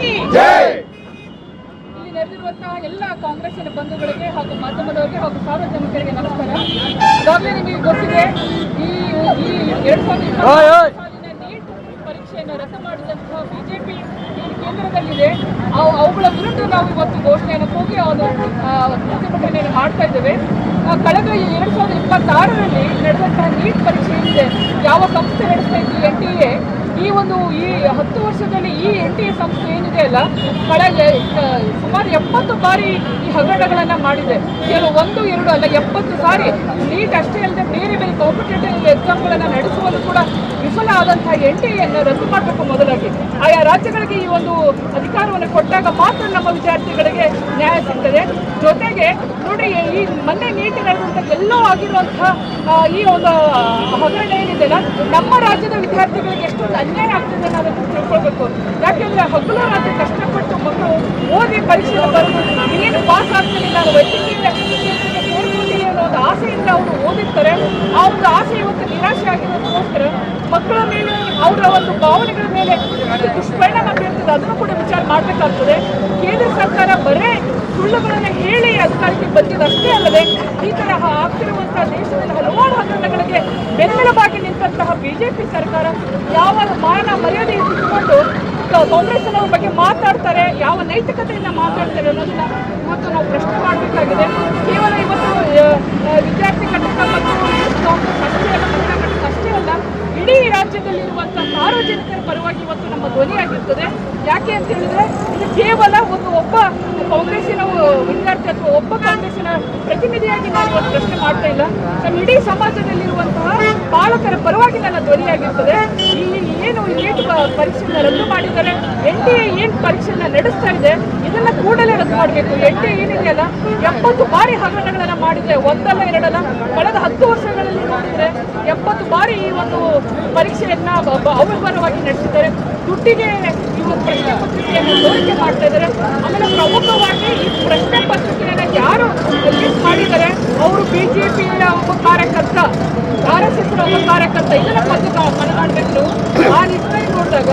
ಕಿ ಇಲ್ಲಿ ನಡೆದಿರುವಂತಹ ಎಲ್ಲ ಕಾಂಗ್ರೆಸ್ಸಿನ ಬಂಧುಗಳಿಗೆ ಹಾಗೂ ಮಾಧ್ಯಮದವರಿಗೆ ಹಾಗೂ ಸಾರ್ವಜನಿಕರಿಗೆ ನಮಸ್ಕಾರ. ಈಗಾಗಲೇ ನಿಮಗೆ ಗೊತ್ತಿದೆ, ಈ 2024 ಸಾಲಿನ ನೀಟ್ ಪರೀಕ್ಷೆಯನ್ನು ರದ್ದು ಮಾಡಿದಂತಹ ಬಿಜೆಪಿ ಕೇಂದ್ರದಲ್ಲಿದೆ. ಅವುಗಳ ವಿರುದ್ಧ ನಾವು ಇವತ್ತು ಘೋಷಣೆಯನ್ನು ಕೂಗಿ ಪ್ರತಿಭಟನೆಯನ್ನು ಮಾಡ್ತಾ ಇದ್ದೇವೆ. ಕಳೆದ 2026ರಲ್ಲಿ ನಡೆದಂತಹ ನೀಟ್ ಪರೀಕ್ಷೆ ಏನಿದೆ, ಯಾವ ಸಂಸ್ಥೆ ನಡೆಸ್ತಾ ಇತ್ತು NTA, ಈ 10 ವರ್ಷದಲ್ಲಿ ಈ NTA ಸಂಸ್ಥೆ ಏನಿದೆ ಅಲ್ಲ, ಸುಮಾರು 70 ಬಾರಿ ಈ ಹಗರಣಗಳನ್ನು ಮಾಡಿದೆ. ಕೆಲವು 1-2 ಅಲ್ಲ, 70 ಸಾರಿ. ನೀಟ್ ಅಷ್ಟೇ ಅಲ್ಲದೆ ಬೇರೆ ಬೇರೆ ಕಾಂಪಿಟೇಟಿವ್ ಎಕ್ಸಾಮ್ಗಳನ್ನು ನಡೆಸುವಲ್ಲೂ ಕೂಡ ವಿಫಲ ಆದಂತಹ NTAಯನ್ನು ರದ್ದು ಮಾಡಬೇಕು. ಮೊದಲಾಗಿ ಆಯಾ ರಾಜ್ಯಗಳಿಗೆ ಈ ಅಧಿಕಾರವನ್ನು ಕೊಟ್ಟಾಗ ಮಾತ್ರ ನಮ್ಮ ವಿದ್ಯಾರ್ಥಿಗಳಿಗೆ ನ್ಯಾಯ ಸಿಗ್ತದೆ. ಜೊತೆಗೆ ನೋಡಿ, ಈ ಮೊನ್ನೆ ನೀಟ್ ನಡೆದಂಥ ಎಲ್ಲೋ ಆಗಿರುವಂತಹ ಈ ಹಗರಣ ಏನಿದೆ, ನಮ್ಮ ರಾಜ್ಯದ ವಿದ್ಯಾರ್ಥಿಗಳಿಗೆ ಎಷ್ಟೊಂದು ಅನ್ಯಾಯ ಆಗ್ತದೆ ಅನ್ನೋದನ್ನು ತಿಳ್ಕೊಳ್ಬೇಕು. ಯಾಕೆಂದ್ರೆ ಹಗಲು ರಾತ್ರಿ ಕಷ್ಟಪಟ್ಟು ಮಕ್ಕಳು ಓದಿ ಪರೀಕ್ಷೆ ಬರೆದು ಏನು ಪಾಸ್ ಆಗ್ತದೆ, ನಾನು ವೈದ್ಯಕೀಯ ಸೇರ್ಕೊಳ್ತೀನಿ ಅನ್ನೋ ಒಂದು ಆಸೆಯಿಂದ ಅವರು ಓದಿರ್ತಾರೆ. ಆ ಒಂದು ಆಸೆ ಇವತ್ತು ನಿರಾಶೆ ಆಗಿರೋದಕ್ಕೋಸ್ಕರ ಮಕ್ಕಳ ಮೇಲೆ, ಅವರ ಭಾವನೆಗಳ ಮೇಲೆ ದುಷ್ಪರಿಣಾಮ ಬೀರ್ತದೆ. ಅದನ್ನು ಕೂಡ ವಿಚಾರ ಮಾಡಬೇಕಾಗ್ತದೆ. ಕೇಂದ್ರ ಸರ್ಕಾರ ಬರೇ ಸುಳ್ಳುಗಳನ್ನು ಹೇಳಿ ಅಧಿಕಾರಕ್ಕೆ ಬಂದಿದ್ದಷ್ಟೇ ಅಲ್ಲದೆ, ಈ ತರಹ ಆಗ್ತಿರುವಂತಹ ದೇಶದಲ್ಲಿ ಹಲವಾರು ಹಗರಣಗಳಿಗೆ ಬೆನ್ನೆಲುಬಾಗಿ ನಿಂತಹ ಬಿಜೆಪಿ ಸರ್ಕಾರ ಯಾವ ಮಾನ ಮರ್ಯಾದೆ ಇಟ್ಟುಕೊಂಡು ಕಾಂಗ್ರೆಸ್ನವ್ರ ಬಗ್ಗೆ ಮಾತಾಡ್ತಾರೆ, ಯಾವ ನೈತಿಕತೆಯಿಂದ ಮಾತಾಡ್ತಾರೆ ಅನ್ನೋದನ್ನ ಇವತ್ತು ನಾವು ಪ್ರಶ್ನೆ ಮಾಡಬೇಕಾಗಿದೆ. ಕೇವಲ ಇವತ್ತು ವಿದ್ಯಾರ್ಥಿ ಘಟಕ ಮತ್ತು ಕಾಂಗ್ರೆಸ್ ಅಷ್ಟೇ ಅಲ್ಲ, ಮಹಿಳಾ ಘಟಕ ಅಷ್ಟೇ ಅಲ್ಲ, ಇಡೀ ರಾಜ್ಯದಲ್ಲಿರುವಂತಹ ಸಾರ್ವಜನಿಕರ ಪರವಾಗಿ ಇವತ್ತು ನಮ್ಮ ಧ್ವನಿಯಾಗಿರ್ತದೆ. ಯಾಕೆ ಅಂತ ಹೇಳಿದ್ರೆ, ಇದು ಕೇವಲ ಒಬ್ಬ ಕಾಂಗ್ರೆಸ್ಸಿನ ವಿದ್ಯಾರ್ಥಿ ಅಥವಾ ಒಬ್ಬ ಕಾಂಗ್ರೆಸ್ಸಿನ ಪ್ರತಿನಿಧಿಯಾಗಿ ನಾನು ಇವತ್ತು ಪ್ರಶ್ನೆ ಮಾಡ್ತಾ ಇಲ್ಲ. ನಮ್ಮ ಇಡೀ ಸಮಾಜದಲ್ಲಿರುವಂತಹ ಪಾಲಕರ ಪರವಾಗಿ ನನ್ನ ಧ್ವನಿಯಾಗಿರ್ತದೆ. ಇಲ್ಲಿ ಏನು ನೀಟ್ ಪರೀಕ್ಷೆಯನ್ನು ರದ್ದು ಮಾಡಿದ್ದಾರೆ, NTA ಏನು ಪರೀಕ್ಷೆಯನ್ನು ನಡೆಸ್ತಾ ಇದೆ, ಇದನ್ನ ಕೂಡಲೇ ರದ್ದು ಮಾಡಬೇಕು. NTA ಏನಿದೆಯಲ್ಲ, 70 ಬಾರಿ ಹಗರಣಗಳನ್ನು ಮಾಡಿದೆ, ಒಂದಲ್ಲ ಎರಡಲ್ಲ. ಕಳೆದ 10 ವರ್ಷಗಳಲ್ಲಿ ನೋಡಿದ್ರೆ 70 ಬಾರಿ ಈ ಪರೀಕ್ಷೆಯನ್ನ ಅವೈರ್ಭಾರವಾಗಿ ನಡೆಸಿದ್ದಾರೆ. ದುಡ್ಡಿಗೆ ಈ ಪ್ರಶ್ನೆ ಪತ್ರಿಕೆಯನ್ನು ಸೋರಿಕೆ ಮಾಡ್ತಾ ಇದ್ದಾರೆ. ಆಮೇಲೆ ಪ್ರಮುಖವಾಗಿ ಈ ಪ್ರಶ್ನೆ ಪತ್ರಿಕೆಯನ್ನು ಯಾರು ರಿಲೀಸ್ ಮಾಡಿದ್ದಾರೆ, ಅವರು ಬಿಜೆಪಿಯ ಒಬ್ಬ ಕಾರ್ಯಕರ್ತ, RSS ಒಬ್ಬ ಕಾರ್ಯಕರ್ತ. ಇದನ್ನ ಮನಗಾಣಬೇಕು. ಆ ನಿಟ್ಟಿನಲ್ಲಿ ನೋಡಿದಾಗ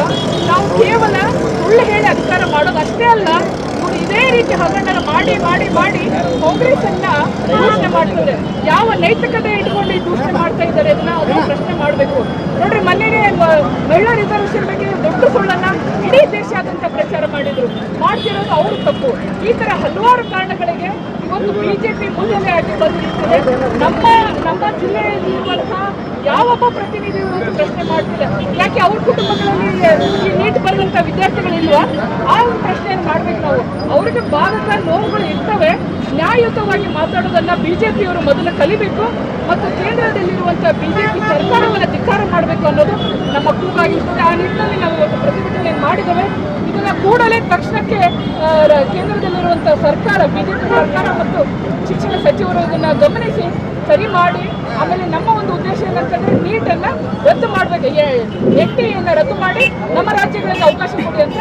ನಾವು ಕೇವಲ ಸುಳ್ಳು ಹೇಳಿ ಅಧಿಕಾರ ಮಾಡೋದು ಅಷ್ಟೇ ಅಲ್ಲ, ಇದೇ ರೀತಿ ಹಗರಣ ಮಾಡಿ ಮಾಡಿ ಮಾಡಿ ಕಾಂಗ್ರೆಸ್ ಅನ್ನ ದೂಷಣೆ ಮಾಡ್ತಾರೆ. ಯಾವ ನೈತಿಕತೆ ಇಟ್ಕೊಂಡು ಈ ದೂಷಣೆ ಮಾಡ್ತಾ ಇದ್ದಾರೆ ಅದನ್ನ ಪ್ರಶ್ನೆ ಮಾಡಬೇಕು. ನೋಡ್ರಿ, ಮೊನ್ನೆಗೆ ಮಹಿಳಾ ರಿಸರ್ವೇಶನ್ ಬಗ್ಗೆ ದೊಡ್ಡ ಸುಳ್ಳನ್ನ ಇಡೀ ದೇಶಾದ್ಯಂತ ಪ್ರಚಾರ ಮಾಡ್ತಿರೋದು ಅವರು ತಪ್ಪು. ಈ ತರ ಹಲವಾರು ಕಾರಣಗಳಿಗೆ ಇವತ್ತು ಬಿಜೆಪಿ ಮುನ್ನಡೆ ಆಗಿ ಬಂದಿರ್ತದೆ. ನಮ್ಮ ಜಿಲ್ಲೆಯಲ್ಲಿರುವಂತಹ ಯಾವೊಬ್ಬ ಪ್ರತಿನಿಧಿ ಪ್ರಶ್ನೆ ಮಾಡ್ತಿಲ್ಲ. ಯಾಕೆ ಅವ್ರ ಕುಟುಂಬಗಳಲ್ಲಿ ಈ ನೀಟ್ ಬರೆದಂತ ವಿದ್ಯಾರ್ಥಿಗಳಿಲ್ವಾ? ಆ ಒಂದು ಪ್ರಶ್ನೆಯನ್ನು ಮಾಡ್ಬೇಕು ನಾವು. ಅವರಿಗೆ ಭಾಗದ ನೋವುಗಳು ಇರ್ತವೆ. ನ್ಯಾಯಯುತವಾಗಿ ಮಾತಾಡೋದನ್ನ ಬಿಜೆಪಿಯವರು ಮೊದಲು ಕಲಿಬೇಕು ಮತ್ತು ಕೇಂದ್ರದಲ್ಲಿರುವಂತಹ ಬಿಜೆಪಿ ಸರ್ಕಾರವನ್ನು ಧಿಕ್ಕಾರ ಮಾಡಬೇಕು ಅನ್ನೋದು ನಮ್ಮ ಕೂಗಾಗಿರ್ತದೆ. ಆ ನಿಟ್ಟಿನಲ್ಲಿ ನಾವು ಇವತ್ತು ಪ್ರತಿಭಟನೆಯನ್ನು ಮಾಡಿದ್ದೇವೆ. ಇದನ್ನ ಕೂಡಲೇ ತಕ್ಷಣಕ್ಕೆ ಕೇಂದ್ರದಲ್ಲಿರುವಂತಹ ಸರ್ಕಾರ, ಬಿಜೆಪಿ ಸರ್ಕಾರ ಮತ್ತು ಶಿಕ್ಷಣ ಸಚಿವರು ಇದನ್ನ ಗಮನಿಸಿ ಸರಿ ಮಾಡಿ, ಆಮೇಲೆ ನಮ್ಮ ಒಂದು ಉದ್ದೇಶ ಏನಂತಂದ್ರೆ ನೀಟನ್ನು ರದ್ದು ಮಾಡಬೇಕು, NTA ರದ್ದು ಮಾಡಿ ನಮ್ಮ ರಾಜ್ಯಗಳಲ್ಲಿ ಅವಕಾಶ ಕೊಡಿ ಅಂತ